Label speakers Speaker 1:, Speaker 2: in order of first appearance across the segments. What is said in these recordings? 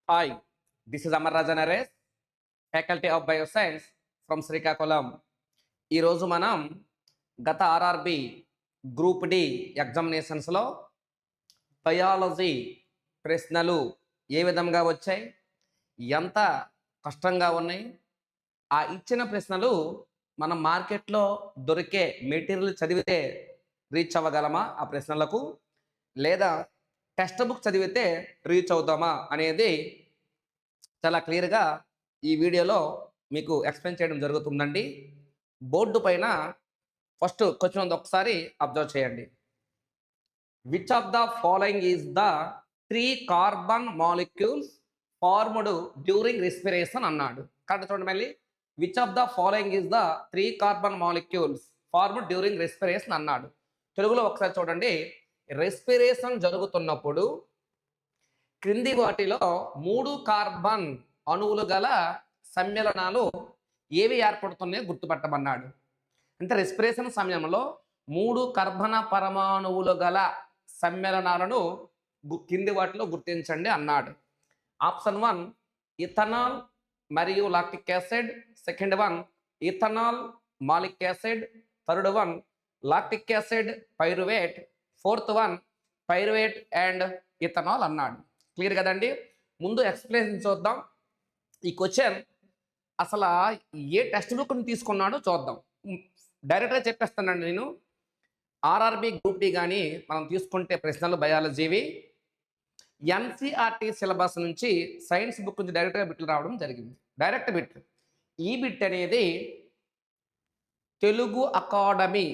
Speaker 1: Hi, this is Amar Raja Naresh, Faculty of Bioscience from Srikakulam. ఈరోజు మనం గత RRB group D ఎగ్జామినేషన్స్లో biology ప్రశ్నలు ఏ విధంగా వచ్చాయి, ఎంత కష్టంగా ఉన్నాయి, ఆ ఇచ్చిన ప్రశ్నలు మనం మార్కెట్లో దొరికే మెటీరియల్ చదివితే రీచ్ అవ్వగలమా ఆ ప్రశ్నలకు, లేదా టెక్స్ట్ బుక్ చదివితే రీచ్ అవుతామా అనేది చాలా క్లియర్గా ఈ వీడియోలో మీకు ఎక్స్ప్లెయిన్ చేయడం జరుగుతుందండి. బోర్డు పైన ఫస్ట్ క్వశ్చన్ ఉంది, ఒకసారి అబ్జర్వ్ చేయండి. Which of the following is the 3 carbon molecules formed during respiration అన్నాడు. కాబట్టి చూడండి మళ్ళీ, which of the following is the 3 carbon molecules formed during respiration అన్నాడు. తెలుగులో ఒకసారి చూడండి. రెస్పిరేషన్ జరుగుతున్నప్పుడు క్రింది వాటిలో 3 కార్బన్ అణువులు గల సమ్మేళనాలు ఏవి ఏర్పడుతున్నాయో గుర్తుపట్టమన్నాడు. అంటే రెస్పిరేషన్ సమయంలో 3 కర్బన పరమాణువులు గల సమ్మేళనాలను కింది వాటిలో గుర్తించండి అన్నాడు. ఆప్షన్ 1 ఇథనాల్ మరియు lactic acid, second 1 ethanol malic acid, third 1 lactic acid pyruvate, fourth 1 pyruvate and ethanol అన్నాడు. క్లియర్ కదండి. ముందు ఎక్స్ప్లెయిన్ చూద్దాం. ఈ క్వశ్చన్ అసలు ఏ టెక్స్ట్ బుక్ని తీసుకున్నాడో చూద్దాం. డైరెక్ట్గా చెప్పేస్తానండి నేను. ఆర్ఆర్బి గ్రూప్ డి కానీ మనం తీసుకుంటే ప్రశ్నలు బయాలజీవి ఎన్సిఆర్టీ సిలబస్ నుంచి సైన్స్ బుక్ నుంచి డైరెక్ట్గా బిట్లు రావడం జరిగింది. Direct bit. ఈ బిట్ అనేది తెలుగు అకాడమీ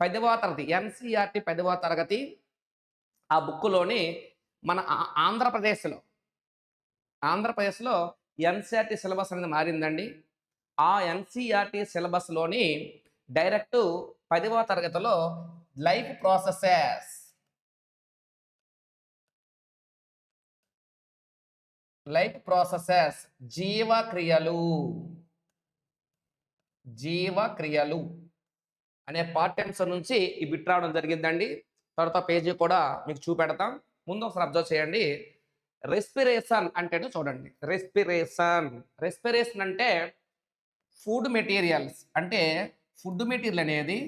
Speaker 1: 10వ తరగతి, ఎన్సిఆర్టీ 10వ తరగతి ఆ బుక్లోని మన ఆంధ్రప్రదేశ్లో ఎన్సిఆర్టీ సిలబస్ అనేది మారిందండి. ఆ ఎన్సిఆర్టీ సిలబస్లోని డైరెక్ట్ 10వ తరగతిలో లైఫ్ ప్రాసెసెస్ జీవక్రియలు అనే పాఠ్యాంశం నుంచి ఈ బిట్ రావడం జరిగిందండి. తర్వాత పేజీ కూడా మీకు చూపెడతాం. ముందు ఒకసారి అబ్జర్వ్ చేయండి. రెస్పిరేషన్ అంటే చూడండి. రెస్పిరేషన్ అంటే ఫుడ్ మెటీరియల్స్, అంటే ఫుడ్ మెటీరియల్ అనేది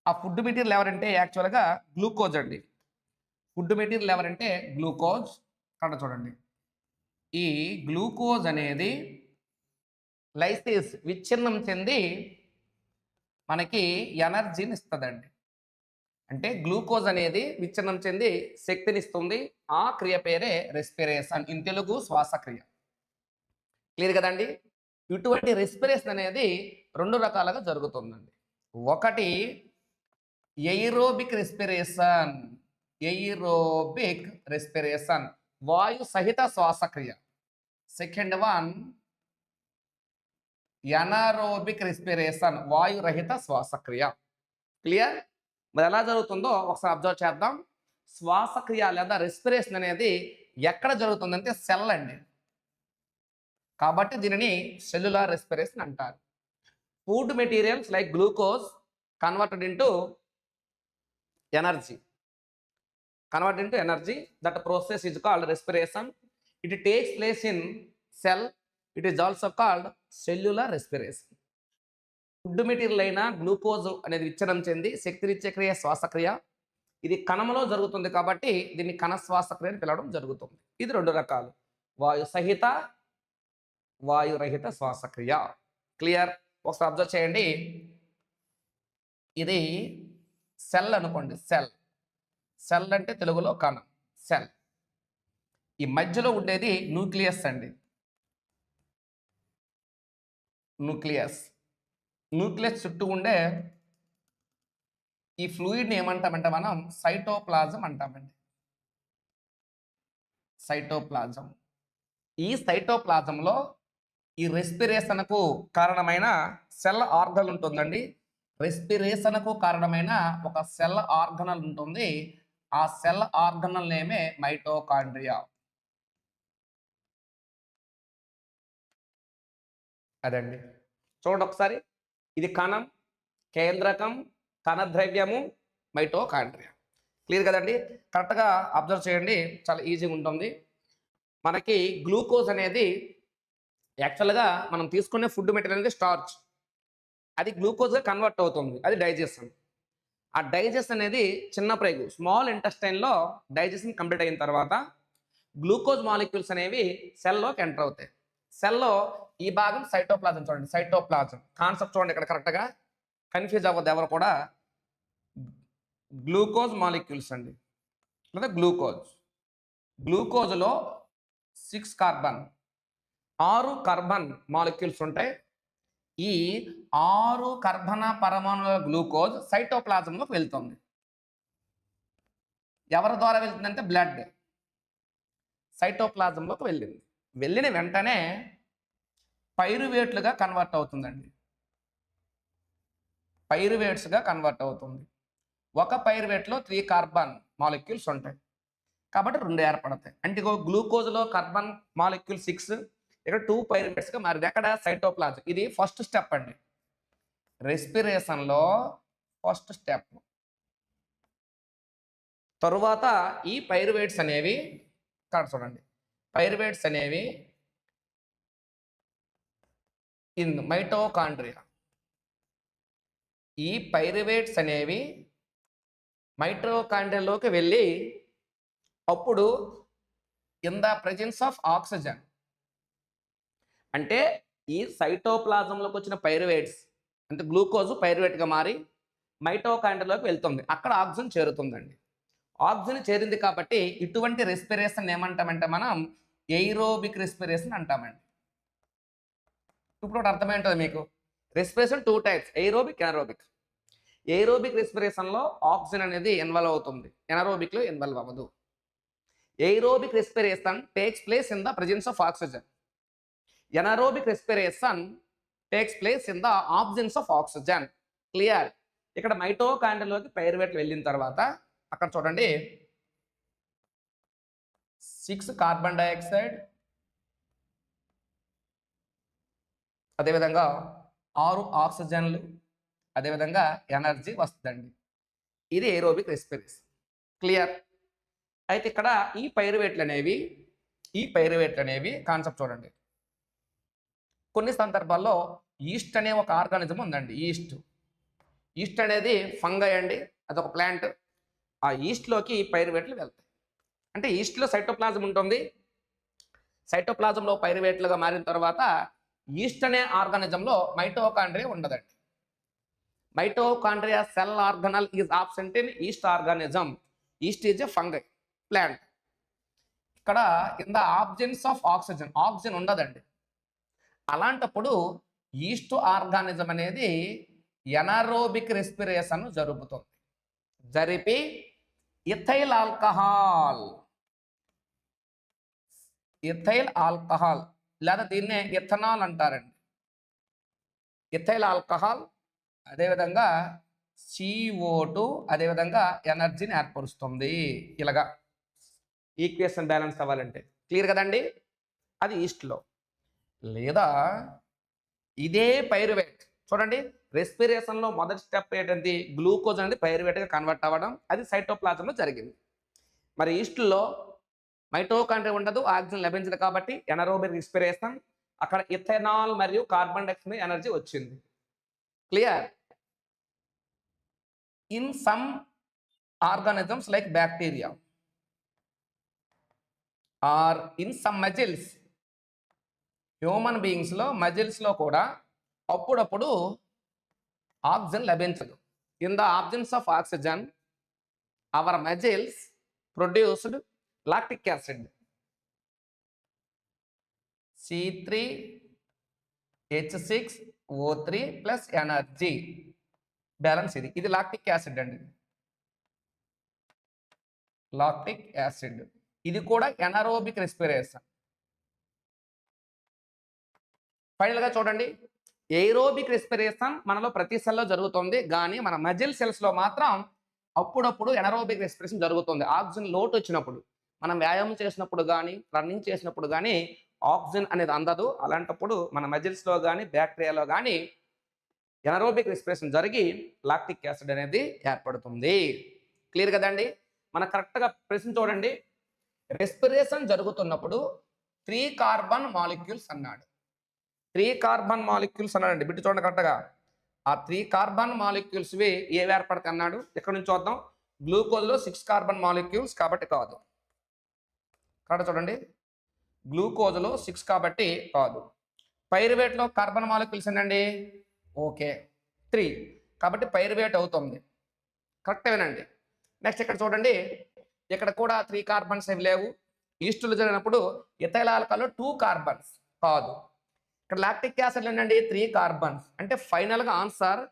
Speaker 1: ఆ ఫుడ్ మెటీరియల్ ఎవరంటే యాక్చువల్గా గ్లూకోజ్ అండి. ఫుడ్ మెటీరియల్ ఎవరంటే గ్లూకోజ్. ఇక్కడ చూడండి, ఈ గ్లూకోజ్ అనేది లైసిస్ విచ్ఛిన్నం చెంది మనకి ఎనర్జీని ఇస్తుందండి. అంటే గ్లూకోజ్ అనేది విచ్ఛిన్నం చెంది శక్తిని ఇస్తుంది. ఆ క్రియ పేరే రెస్పిరేషన్, ఇన్ తెలుగు శ్వాసక్రియ. క్లియర్ కదండి. ఇటువంటి రెస్పిరేషన్ అనేది 2 రకాలుగా జరుగుతుందండి. ఒకటి ఎయిరోబిక్ రెస్పిరేషన్, వాయు సహిత శ్వాసక్రియ. సెకండ్ 1 ఎనారోబిక్ రెస్పిరేషన్, వాయురహిత శ్వాసక్రియ. క్లియర్? మరి ఎలా జరుగుతుందో ఒకసారి అబ్జర్వ్ చేద్దాం. శ్వాసక్రియ లేదా రెస్పిరేషన్ అనేది ఎక్కడ జరుగుతుందంటే సెల్ అండి. కాబట్టి దీనిని సెల్యులార్ రెస్పిరేషన్ అంటారు. Food materials like glucose converted into energy, that process is called respiration. It takes place in cell. It is also called cellular respiration. Food material అయిన గ్లూకోజ్ అనేది విచ్ఛిన్నం చెంది శక్తినిచ్చే క్రియ శ్వాసక్రియ. ఇది కణంలో జరుగుతుంది కాబట్టి దీన్ని కణ శ్వాసక్రియ అని పిలవడం జరుగుతుంది. ఇది 2 రకాలు, వాయు సహిత, వాయురహిత శ్వాసక్రియ. క్లియర్? ఒకసారి అబ్జర్వ్ చేయండి. ఇది సెల్ అనుకోండి. సెల్ అంటే తెలుగులో కణం, సెల్. ఈ మధ్యలో ఉండేది న్యూక్లియస్ అండి. న్యూక్లియస్ చుట్టూ ఉండే ఈ ఫ్లూయిడ్ని ఏమంటామంటే మనం సైటోప్లాజం అంటామండి. ఈ సైటోప్లాజంలో ఈ రెస్పిరేషన్కు కారణమైన సెల్ ఆర్గనల్ ఉంటుందండి. రెస్పిరేషన్కు కారణమైన ఒక సెల్ ఆర్గనల్ ఉంటుంది. ఆ సెల్ ఆర్గనల్ నేమే మైటోకాండ్రియా. అదండి. చూడండి ఒకసారి. ఇది కణం, కేంద్రకం, కణద్రవ్యము, మైటోకాండ్రియా. క్లియర్ కదండి? కరెక్ట్‌గా అబ్జర్వ్ చేయండి. చాలా ఈజీగా ఉంటుంది. మనకి గ్లూకోజ్ అనేది యాక్చువల్‌గా మనం తీసుకునే ఫుడ్ మెటీరియల్ అనేది స్టార్చ్. అది గ్లూకోజ్‌గా కన్వర్ట్ అవుతుంది. అది డైజెషన్. ఆ డైజెషన్ అనేది చిన్న ప్రేగు స్మాల్ ఇంటెస్టైన్‌లో డైజెషన్ కంప్లీట్ అయిన తర్వాత గ్లూకోజ్ మాలిక్యూల్స్ అనేవి సెల్‌లోకి ఎంటర్ అవుతాయి. సెల్‌లో ఈ భాగం సైటోప్లాజం చూడండి. సైటోప్లాజం కాన్సెప్ట్ చూడండి ఇక్కడ కరెక్ట్‌గా కన్‌ఫ్యూజ్ అవ్వద్దు ఎవరు కూడా. గ్లూకోజ్ మాలిక్యూల్స్ అండి. లేదా గ్లూకోజ్. గ్లూకోజ్‌లో 6 కార్బన్ 6 కార్బన్ మాలిక్యూల్స్ ఉంటాయి. ఈ 6 కర్బన పరమాణువుల గ్లూకోజ్ సైటోప్లాజంలోకి వెళ్తుంది. ఎవరి ద్వారా వెళ్తుందంటే బ్లడ్ సైటోప్లాజంలోకి వెళ్ళింది. వెళ్ళిన వెంటనే పైరువేట్లుగా కన్వర్ట్ అవుతుందండి. పైరువేట్స్‌గా కన్వర్ట్ అవుతుంది. ఒక పైరువేట్లో 3 కార్బన్ మాలిక్యూల్స్ ఉంటాయి. కాబట్టి 2 ఏర్పడతాయి. అంటే ఇగో గ్లూకోజ్‌లో కార్బన్ మాలిక్యూల్ 6 ఇక్కడ 2 పైరువేట్స్‌గా మారింది. ఎక్కడ సైటోప్లాజం. ఇది ఫస్ట్ స్టెప్ అండి. రెస్పిరేషన్‌లో ఫస్ట్ స్టెప్. తరువాత ఈ పైరువేట్స్ అనేవి ఇక్కడ చూడండి. పైరువేట్స్ అనేవి ఇన్ మైటోకాండ్రియా. ఈ పైరువేట్స్ అనేవి మైటోకాండ్రియాలోకి వెళ్ళి అప్పుడు in the presence of oxygen అంటే ఈ సైటోప్లాజంలోకి వచ్చిన పైరువేట్స్ అంటే గ్లూకోజ్ పైరువేట్గా మారి మైటోకాండ్రియాలోకి వెళ్తుంది. అక్కడ ఆక్సిజన్ చేరుతుందండి. ఆక్సిజన్ చేరింది కాబట్టి ఇటువంటి రెస్పిరేషన్ ఏమంటామంటే మనం ఎయిరోబిక్ రెస్పిరేషన్ అంటామండి. ఇప్పుడు అర్థమైంటుంది మీకు. Respiration 2 types aerobic, anaerobic. Aerobic రెస్పిరేషన్లో ఆక్సిజన్ అనేది ఇన్వాల్వ్ అవుతుంది. ఎనరోబిక్లో ఇన్వాల్వ్ అవ్వదు. Aerobic respiration takes place in the presence of oxygen. Anaerobic respiration takes place in the absence of oxygen. Clear? ఇక్కడ మైటోకాండ్రియాలోకి పైరువేట్లు వెళ్ళిన తర్వాత అక్కడ చూడండి 6 కార్బన్ డయాక్సైడ్ అదేవిధంగా 6 ఆక్సిజన్లు అదేవిధంగా ఎనర్జీ వస్తుందండి. ఇది ఏరోబిక్ రెస్పిరేషన్. క్లియర్? అయితే ఇక్కడ ఈ పైరువేట్లు అనేవి కాన్సెప్ట్ చూడండి. కొన్ని సందర్భాల్లో ఈస్ట్ అనే ఒక ఆర్గానిజం ఉందండి. ఈస్ట్ అనేది ఫంగై అండి. అదొక ప్లాంట్. ఆ ఈస్ట్లోకి పైరువేట్లు వెళ్తాయి. అంటే ఈస్ట్లో సైటోప్లాజం ఉంటుంది. సైటోప్లాజంలో పైరువేట్లుగా మారిన తర్వాత ఈస్ట్ అనే ఆర్గానిజంలో మైటోకాండ్రియా ఉండదండి. Mitochondria cell organelle is absent in yeast organism. Yeast is a fungi plant. ఇక్కడ in the absence of oxygen ఉండదండి. అలాంటప్పుడు ఈస్ట్ ఆర్గానిజం అనేది ఎనారోబిక్ రెస్పిరేషన్ జరుపుతుంది. జరిపి ఇథైల్ ఆల్కహాల్ లేదా దీన్నే ఇథనాల్ అంటారండి. ఇథైల్ ఆల్కహాల్ అదేవిధంగా CO2 అదేవిధంగా ఎనర్జీని ఏర్పరుస్తుంది. ఇలాగా ఈక్వేషన్ బ్యాలెన్స్ అవ్వాలంటే. క్లియర్ కదండి? అది ఈస్ట్లో. లేదా ఇదే పైరువేట్ చూడండి. రెస్పిరేషన్లో మొదటి స్టెప్ ఏంటంటే గ్లూకోజ్ అనేది పైరువేట్గా కన్వర్ట్ అవ్వడం. అది సైటోప్లాజంలో జరిగింది. మరి ఈస్ట్లో మైటోకాండ్రియా ఉండదు, ఆక్సిజన్ లభించదు కాబట్టి ఎనరోబిక్ రెస్పిరేషన్. అక్కడ ఇథెనాల్ మరియు కార్బన్ డైఆక్సైడ్ ఎనర్జీ వచ్చింది. Clear? In some organisms like bacteria or in some muscles, human బీయింగ్స్లో మజిల్స్లో కూడా అప్పుడప్పుడు ఆక్సిజన్ లభించదు. In the absence of oxygen our muscles produced lactic acid C3H6O3 plus energy balance. ఇది lactic acid అండి. Lactic acid ఇది కూడా ఎనారోబిక్ రెస్పిరేషన్. ఫైనల్గా చూడండి, ఎయిరోబిక్ రెస్పిరేషన్ మనలో ప్రతి సెల్లో జరుగుతుంది. కానీ మన మజిల్ సెల్స్లో మాత్రం అప్పుడప్పుడు ఎనరోబిక్ రెస్పిరేషన్ జరుగుతుంది. ఆక్సిజన్ లోటు వచ్చినప్పుడు, మనం వ్యాయామం చేసినప్పుడు కానీ రన్నింగ్ చేసినప్పుడు కానీ ఆక్సిజన్ అనేది అందదు. అలాంటప్పుడు మన మజిల్స్లో కానీ బ్యాక్టీరియాలో కానీ ఎనరోబిక్ రెస్పిరేషన్ జరిగి లాక్టిక్ యాసిడ్ అనేది ఏర్పడుతుంది. క్లియర్ కదండి? మన కరెక్ట్గా ప్రశ్న చూడండి. రెస్పిరేషన్ జరుగుతున్నప్పుడు 3 కార్బన్ మాలిక్యూల్స్ అన్నాడు. 3 కార్బన్ మాలిక్యూల్స్ అన్నాడండి. బిట్టు చూడండి కరెక్ట్గా. ఆ 3 కార్బన్ మాలిక్యూల్స్వి ఏవి ఏర్పడతాయి అన్నాడు. ఇక్కడ నుంచి చూద్దాం. గ్లూకోజ్లో 6 కార్బన్ మాలిక్యూల్స్ కాబట్టి కాదు. కరెక్ట్ చూడండి. గ్లూకోజ్లో 6 కాబట్టి కాదు. పైరువేట్లో కార్బన్ మాలిక్యూల్స్ ఏంటండి? ఓకే 3 కాబట్టి పైరువేట్ అవుతుంది. కరెక్టేనండి. నెక్స్ట్ ఇక్కడ చూడండి. ఇక్కడ కూడా 3 కార్బన్స్ ఏవి లేవు. ఈస్టులు జరిగినప్పుడు ఇథైల్ ఆల్కహాల్లో 2 కార్బన్స్ కాదు. ఇక్కడ లాక్టిక్ యాసిడ్ ఏంటండి? 3 కార్బన్స్. అంటే ఫైనల్గా ఆన్సర్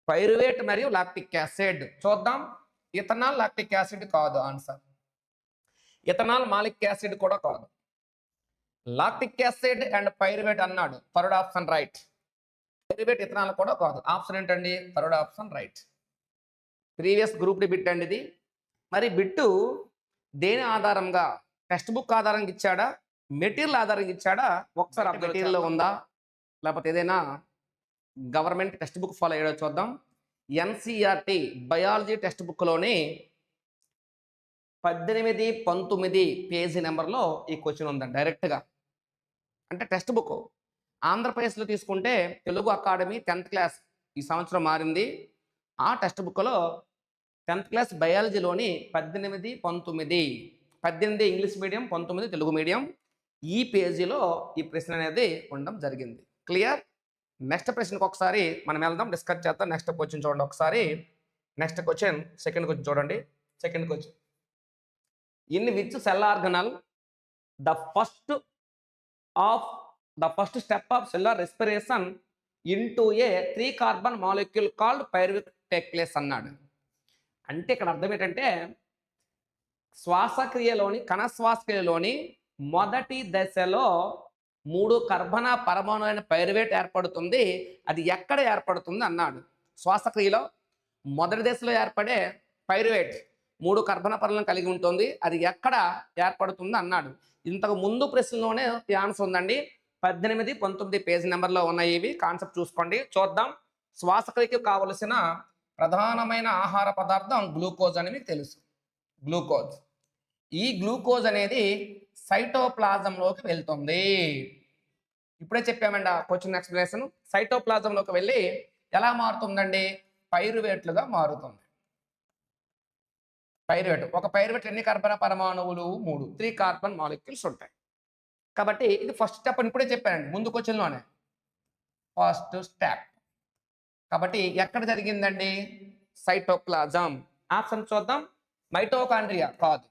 Speaker 1: పైరువేట్ మరియు లాక్టిక్ యాసిడ్. చూద్దాం. ఇథనాల్ లాక్టిక్ యాసిడ్ కాదు ఆన్సర్. ఇథనాల్ మాలిక్ యాసిడ్ కూడా కాదు. లాక్టిక్ యాసిడ్ అండ్ పైరువేట్ అన్నాడు. Third option right. Pyruvate ethanol కూడా కాదు. ఆప్షన్ ఏంటండి? Third option right. Previous group D bit అండి ఇది. మరి బిట్టు దేని ఆధారంగా, టెక్స్ట్ బుక్ ఆధారంగా ఇచ్చాడా, మెటీరియల్ ఆధారంగా ఇచ్చాడా? ఒకసారి మెటీరియల్లో ఉందా, లేకపోతే ఏదైనా గవర్నమెంట్ టెక్స్ట్ బుక్ ఫాలో అయ్యాడో చూద్దాం. ఎన్సీఆర్టీ బయాలజీ టెక్స్ట్ బుక్లోని 18, 19 పేజీ నెంబర్లో ఈ క్వశ్చన్ ఉందండి డైరెక్ట్గా. అంటే టెక్స్ట్ బుక్ ఆంధ్రప్రదేశ్లో తీసుకుంటే తెలుగు అకాడమీ 10th క్లాస్ ఈ సంవత్సరం మారింది. ఆ టెక్స్ట్ బుక్లో 10th క్లాస్ బయాలజీలోని 18, 19, 18 ఇంగ్లీష్ మీడియం, 19 తెలుగు మీడియం, ఈ పేజీలో ఈ ప్రశ్న అనేది ఉండడం జరిగింది. క్లియర్? నెక్స్ట్ ప్రశ్నకు ఒకసారి మనం వెళ్దాం, డిస్కస్ చేద్దాం. నెక్స్ట్ క్వశ్చన్ చూడండి ఒకసారి. నెక్స్ట్ క్వశ్చన్ సెకండ్ క్వశ్చన్ చూడండి. Second question, in which cell organelle the first step of cellular respiration into A 3 carbon molecule called pyruvate take place అన్నాడు. అంటే ఇక్కడ అర్థం ఏంటంటే శ్వాసక్రియలోని కణ శ్వాసక్రియలోని మొదటి దశలో 3 కర్బన పరమాణు అయిన పైరువేట్ ఏర్పడుతుంది. అది ఎక్కడ ఏర్పడుతుంది అన్నాడు. శ్వాసక్రియలో మొదటి దశలో ఏర్పడే పైరువేట్ 3 కర్బన పరమాణులను కలిగి ఉంటుంది. అది ఎక్కడ ఏర్పడుతుంది అన్నాడు. ఇంతకు ముందు ప్రశ్నలోనే ఈ ఆన్సర్ ఉందండి. 18, 19 పేజీ నెంబర్లో ఉన్నాయి. ఇవి కాన్సెప్ట్ చూసుకోండి. చూద్దాం. శ్వాసక్రియకు కావలసిన ప్రధానమైన ఆహార పదార్థం గ్లూకోజ్ అని మీకు తెలుసు. గ్లూకోజ్. ఈ గ్లూకోజ్ అనేది సైటోప్లాజంలోకి వెళ్తుంది. ఇప్పుడే చెప్పామండి ఆ క్వశ్చన్ ఎక్స్ప్లెనేషన్. సైటోప్లాజంలోకి వెళ్ళి ఎలా మారుతుందండి? పైరువేట్లుగా మారుతుంది. పైరువేట్. ఒక పైరువేట్ ఎన్ని కార్బన పరమాణువులు? 3 కార్బన్ మాలిక్యూల్స్ ఉంటాయి. కాబట్టి ఇది ఫస్ట్ స్టెప్ అని ఇప్పుడే చెప్పానండి ముందు క్వశ్చన్లోనే. First step. కాబట్టి ఎక్కడ జరిగిందండి? సైటోప్లాజం. ఆప్షన్ చూద్దాం. మైటోకాండ్రియా కాదు,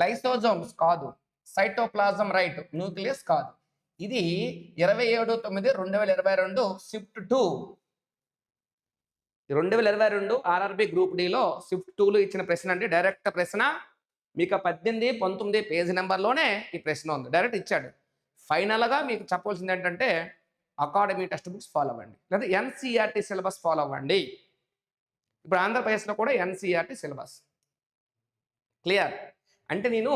Speaker 1: లైసోజోమ్స్ కాదు, సైటోప్లాజం రైట్, న్యూక్లియస్ కాదు. ఇది 27/9/2022 షిఫ్ట్ 2. 2022 ఆర్ఆర్బి గ్రూప్ డిలో షిఫ్ట్ 2లో ఇచ్చిన ప్రశ్న అండి. డైరెక్ట్ ప్రశ్న. మీకు 18, 19 పేజీ నెంబర్లోనే ఈ ప్రశ్న ఉంది. డైరెక్ట్ ఇచ్చాడు. ఫైనల్గా మీకు చెప్పవలసింది ఏంటంటే అకాడమీ టెక్స్ట్ బుక్స్ ఫాలో అవ్వండి, లేదా ఎన్సీఆర్టీ సిలబస్ ఫాలో అవ్వండి. ఇప్పుడు ఆంధ్రప్రదేశ్లో కూడా ఎన్సీఆర్టీ సిలబస్. క్లియర్? అంటే నేను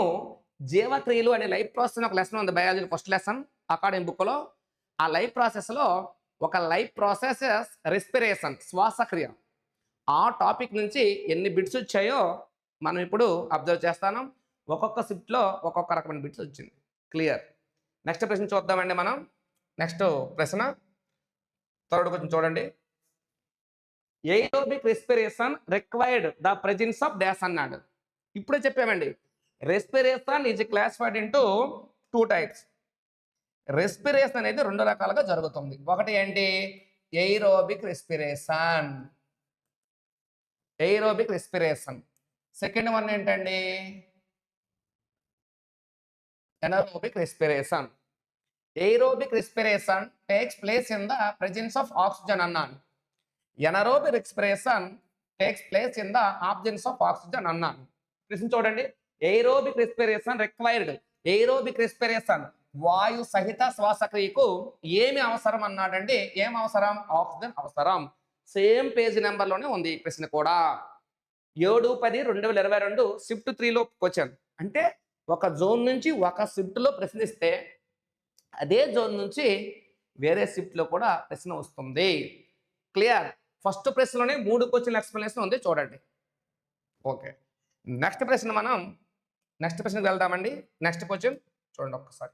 Speaker 1: జీవక్రియలు అనే లైఫ్ ప్రాసెస్ ఒక లెసన్ ఉంది బయాలజీ ఫస్ట్ లెసన్ అకాడమీ బుక్లో. ఆ లైఫ్ ప్రాసెస్లో ఒక లైఫ్ ప్రాసెస్ రెస్పిరేషన్, శ్వాసక్రియ, ఆ టాపిక్ నుంచి ఎన్ని బిట్స్ వచ్చాయో మనం ఇప్పుడు అబ్జర్వ్ చేస్తాను. ఒక్కొక్క షిఫ్ట్లో ఒక్కొక్క రకమైన బిట్స్ వచ్చింది. క్లియర్? నెక్స్ట్ ప్రశ్న చూద్దామండి మనం. నెక్స్ట్ ప్రశ్న థర్డ్ క్వశ్చన్ చూడండి. Aerobic respiration required the presence of dash అన్నాడు. ఇప్పుడే చెప్పామండి. రెస్పిరేషన్ ఈజ్ క్లాసిఫైడ్ ఇంటూ 2 టైప్స్. రెస్పిరేషన్ అనేది 2 రకాలుగా జరుగుతుంది. ఒకటి ఏంటి? Aerobic respiration. Aerobic respiration. Second one ఏంటండి? Anaerobic respiration. Aerobic respiration takes place in the presence of oxygen అన్నాను. Anaerobic respiration takes place in the absence of oxygen అన్నాను. ప్రశ్న చూడండి. Aerobic respiration required. Aerobic respiration వాయు సహిత శ్వాసక్రియకు ఏమి అవసరం అన్నాడండి? ఏం అవసరం? ఆక్సిజన్ అవసరం. సేమ్ పేజీ నెంబర్లోనే ఉంది ఈ ప్రశ్న కూడా. 7/10/2022 షిఫ్ట్ 3లో క్వశ్చన్. అంటే ఒక జోన్ నుంచి ఒక షిఫ్ట్లో ప్రశ్నిస్తే అదే జోన్ నుంచి వేరే షిఫ్ట్లో కూడా ప్రశ్న వస్తుంది. క్లియర్? ఫస్ట్ ప్రశ్నలోనే 3 క్వశ్చన్ ఎక్స్ప్లెనేషన్ ఉంది చూడండి. ఓకే. నెక్స్ట్ ప్రశ్న మనం నెక్స్ట్ ప్రశ్నకి వెళ్దామండి. నెక్స్ట్ క్వశ్చన్ చూడండి ఒక్కసారి.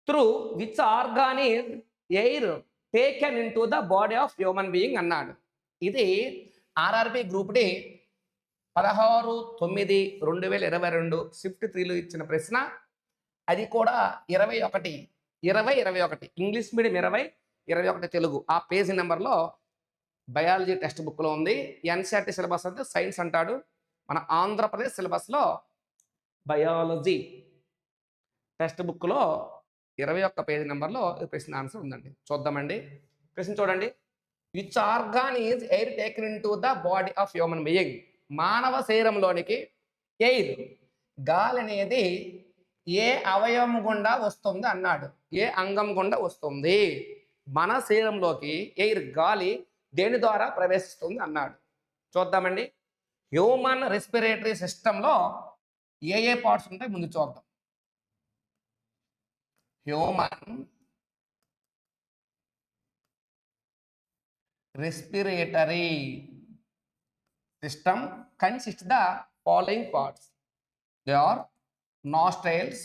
Speaker 1: Through which organ is air taken in to the body of human being అన్నాడు. ఇది ఆర్ఆర్బి గ్రూప్ డి 16/9/2022 షిఫ్ట్ 3లో ఇచ్చిన ప్రశ్న. అది కూడా 21 ఇంగ్లీష్ మీడియం 21 తెలుగు ఆ పేజీ నెంబర్లో బయాలజీ టెక్స్ట్ బుక్లో ఉంది. ఎన్సిఆర్టీ సిలబస్ అంటే సైన్స్ అంటాడు. మన ఆంధ్రప్రదేశ్ సిలబస్లో బయాలజీ టెక్స్ట్ బుక్లో 21 పేజీ నెంబర్లో ప్రశ్న ఆన్సర్ ఉందండి. చూద్దామండి. ప్రశ్న చూడండి. Which organ is air taken in to the body of human being? మానవ శరీరంలోనికి ఎయిర్ గాలి అనేది ఏ అవయవం గుండా వస్తుంది అన్నాడు. ఏ అంగం గుండా వస్తుంది? మన శరీరంలోకి ఎయిర్ గాలి దేని ద్వారా ప్రవేశిస్తుంది అన్నాడు. చూద్దామండి. హ్యూమన్ రెస్పిరేటరీ సిస్టంలో ఏ పార్ట్స్ ఉంటాయి ముందు చూద్దాం. Human respiratory system consists the following parts. They are nostrils.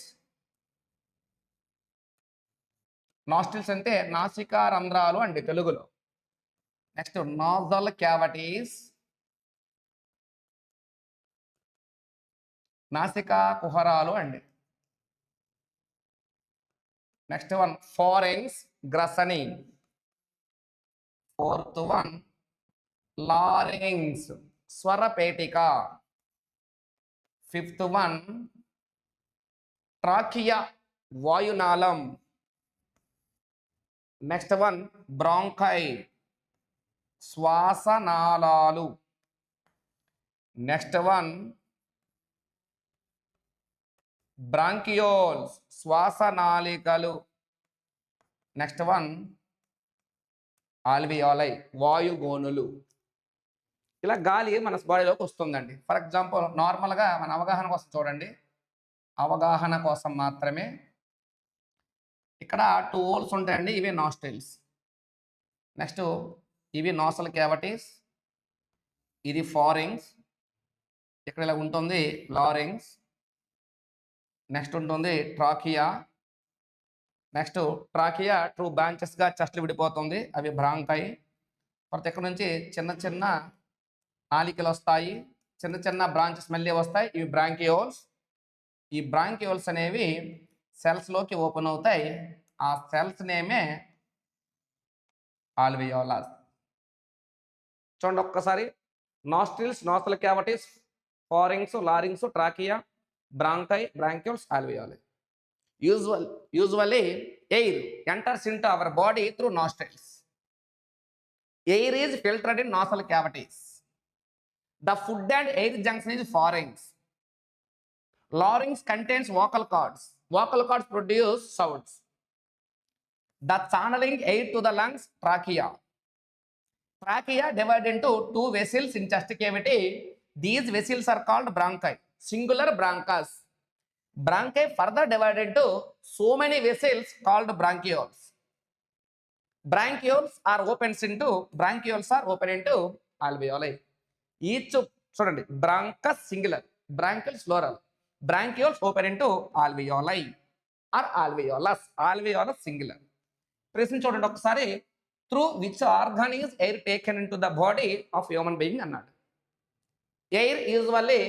Speaker 1: Nostrils అంటే నాసికా రంధ్రాలు అండి తెలుగులో. నెక్స్ట్ నాజల్ క్యావిటీస్, నాసికా కుహరాలు అండి. నెక్స్ట్ వన్ ఫారెన్స్ గ్రసనీ. ఫోర్త్ వన్ లారింగ్స్ స్వరపేటిక. ఫిఫ్త్ వన్ ట్రాకియా వాయునాళం. నెక్స్ట్ వన్ బ్రాంకై శ్వాసనాళాలు. నెక్స్ట్ వన్ బ్రాంకియోల్స్ శ్వాసనాళికలు. నెక్స్ట్ వన్ ఆల్వియోలై వాయుగోనులు. ఇలా గాలి మన బాడీలోకి వస్తుందండి. ఫర్ ఎగ్జాంపుల్ నార్మల్గా మన అవగాహన కోసం చూడండి, అవగాహన కోసం మాత్రమే ఇక్కడ 2 హోల్స్ ఉంటాయండి. ఇవి నాస్ట్రిల్స్. నెక్స్ట్ ఇవి నాసల్ క్యావిటీస్, ఇది ఫారింగ్స్, ఇక్కడ ఇలా ఉంటుంది లారింగ్స్. నెక్స్ట్ ఉంటుంది ట్రాకియా. నెక్స్ట్ ట్రాకియా 2 బ్రాంచెస్గా చెస్ట్లు విడిపోతుంది, అవి బ్రాంకై. తర్వాత ఇక్కడ నుంచి చిన్న చిన్న నాలికలు వస్తాయి, చిన్న చిన్న బ్రాంచెస్ మళ్ళీ వస్తాయి, ఇవి బ్రాంకియోల్స్. ఈ బ్రాంకియోల్స్ అనేవి సెల్స్లోకి ఓపెన్ అవుతాయి. ఆ సెల్స్ నేమే ఆల్వియోలాస్. చూడండి ఒక్కసారి. Nostrils, nasal cavities, pharynx, లారింగ్స్, trachea, bronchi, bronchioles, alveoli. Usually air enters into our body through nostrils. Air is filtered in nasal cavities. The food and air junction is pharynx. Larynx contains vocal cords. Vocal cords produce sounds. The channeling air to the lungs, trachea. Trachea divided into 2 vessels in chest cavity. These vessels are called bronchi, singular bronchus. Bronchi further divided into so many vessels called bronchioles. Bronchioles are open into alveoli. Each చూడండి, bronchus singular, bronchioles plural. Bronchioles open into alveoli or alveolus. Alveolus singular. ప్రశ్న చూడండి ఒకసారి. Through which organ is air taken in to the body of human being అన్నాడు. Air usually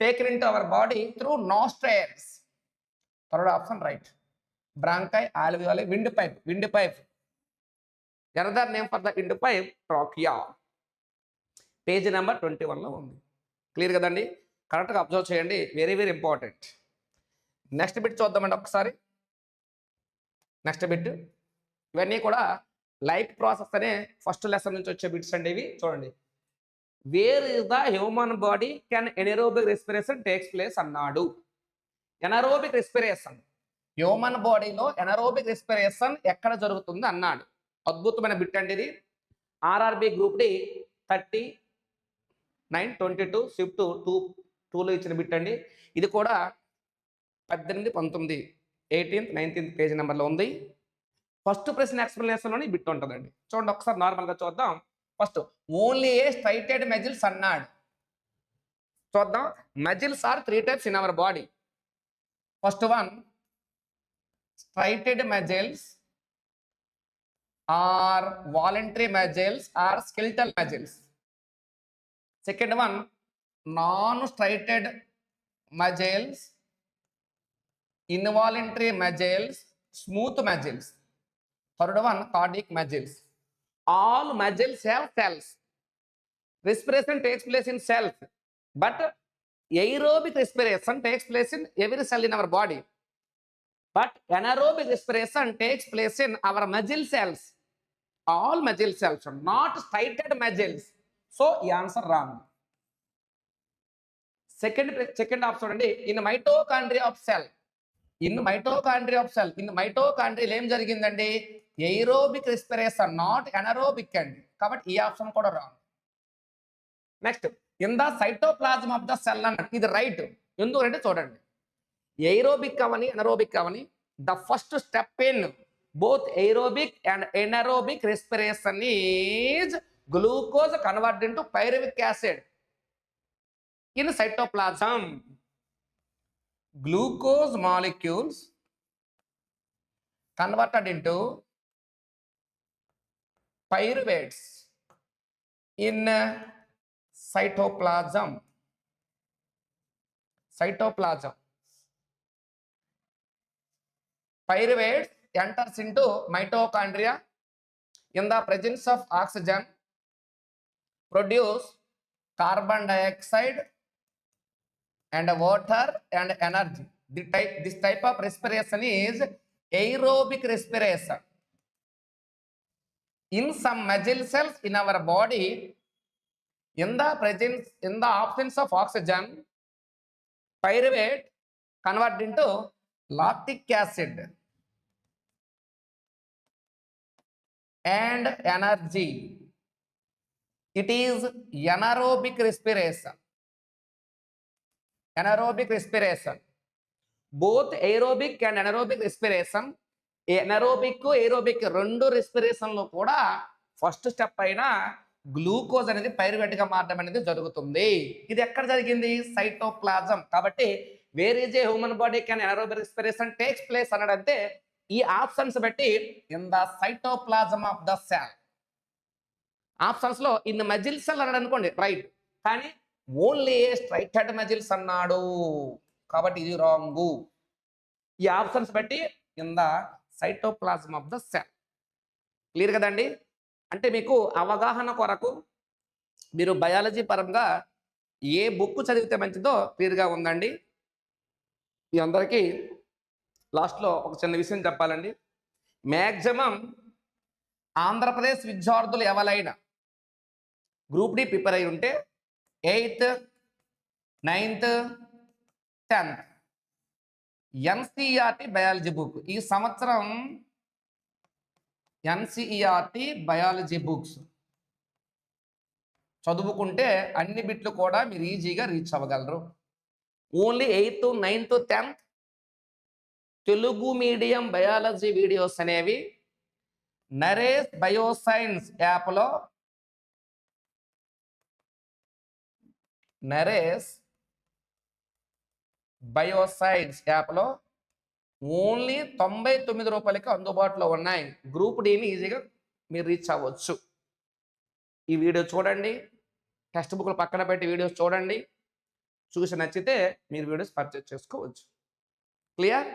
Speaker 1: taken into our body through nostrils. Third option right. Bronchi, alveoli, windpipe. Another name for the windpipe, trachea. Page number 21 లో ఉంది. Clear కదండి? కరెక్ట్గా observe చేయండి. Very very important. Next bit చూద్దామండి ఒకసారి. Next bit ఇవన్నీ కూడా life process అనే ఫస్ట్ లెసన్ నుంచి వచ్చే బిట్స్ అండి ఇవి. చూడండి. Where is the human body can anaerobic respiration takes place అన్నాడు. ఎనరోబిక్ రెస్పిరేషన్ హ్యూమన్ బాడీలో ఎనరోబిక్ రెస్పిరేషన్ ఎక్కడ జరుగుతుంది అన్నాడు. అద్భుతమైన బిట్ అండి ఇది. ఆర్ఆర్బి గ్రూప్ డి 39/22 షిఫ్ట్ 2లో ఇచ్చిన బిట్ అండి. ఇది కూడా 18, 19, 18th, 19th పేజ్ నెంబర్లో ఉంది. ఫస్ట్ ప్రశ్న ఎక్స్ప్లెనేషన్లోని బిట్ ఉంటుందండి. చూడండి ఒకసారి నార్మల్గా చూద్దాం. First only a striated muscles అన్నాడు. చూద్దాం. Muscles are 3 types in our body. First one, striated muscles or voluntary muscles or skeletal muscles. Second one, non-striated muscles, involuntary muscles, smooth muscles. Third one, cardiac muscles. All muscles have cells. Respiration takes place in cells, but aerobic respiration takes place in every cell in our body. But anaerobic respiration takes place in our muscle cells. All muscle cells, not striated muscles. So, the answer wrong. Second option అండి, in mitochondria of cell. In mitochondria of cell. In mitochondria ఏం జరిగిందండి? Aerobic respiration, not anaerobic అండి. కాబట్టి ఈ option కూడా wrong. Next, in the cytoplasm of the cell అన్నట్టు, ఇది right. ఎందుకంటే చూడండి, ఎయిరోబిక్ అవని ఎనరోబిక్ అవని, the first step in both aerobic and anaerobic respiration is glucose convert into pyruvic acid in cytoplasm. Glucose molecules converted into pyruvates in cytoplasm. Pyruvate enters into mitochondria in the presence of oxygen, produce carbon dioxide and water and energy. This type of respiration is aerobic respiration. In some muscle cells in our body, in the absence of oxygen, pyruvate convert into lactic acid and energy. It is anaerobic respiration. Anaerobic respiration. Both aerobic and anaerobic respiration. Anaerobic, aerobic రెండు respiration లో కూడా first step అయిన glucose అనేది pyruvate గా మారడం అనేది జరుగుతుంది. ఇది ఎక్కడ జరిగింది? సైటోప్లాజం. కాబట్టి where is a human body can anaerobic respiration takes place అన్నాడంటే ఈ ఆప్షన్స్ బట్టి in the cytoplasm of the cell. Options లో ఇన్ మజిల్ సెల్ అన్నాడు అనుకోండి, రైట్. కానీ ఓన్లీ స్ట్రైటెడ్ మజిల్స్ అన్నాడు, కాబట్టి ఇది రాంగు. ఈ ఆప్షన్స్ బట్టి in the cytoplasm of the cell. Clear కదండి? అంటే మీకు అవగాహన కొరకు మీరు బయాలజీ పరంగా ఏ బుక్ చదివితే మంచిదో క్లియర్గా ఉందండి. మీ అందరికీ లాస్ట్లో ఒక చిన్న విషయం చెప్పాలండి. మ్యాక్సిమం ఆంధ్రప్రదేశ్ విద్యార్థులు ఎవరైనా గ్రూప్ డి ప్రిపేర్ అయి ఉంటే 8th, 9th, 10th NCERT biology book ఈ సంవత్సరం ఎన్సిఈఆర్టీ బయాలజీ బుక్స్ చదువుకుంటే అన్ని బిట్లు కూడా మీరు ఈజీగా రీచ్ అవ్వగలరు. Only 8th, 9th, 10th Telugu medium biology videos అనేవి నరేష్ బయోసైన్స్ యాప్లో, నరేష్ బయోసైన్స్ యాప్లో ఓన్లీ 99 రూపాయలకి అందుబాటులో ఉన్నాయి. గ్రూప్ డిని ఈజీగా మీరు రీచ్ అవ్వచ్చు. ఈ వీడియో చూడండి, టెక్స్ట్ బుక్లు పక్కన పెట్టి వీడియోస్ చూడండి, చూసి నచ్చితే మీరు వీడియోస్ పర్చేస్ చేసుకోవచ్చు. క్లియర్?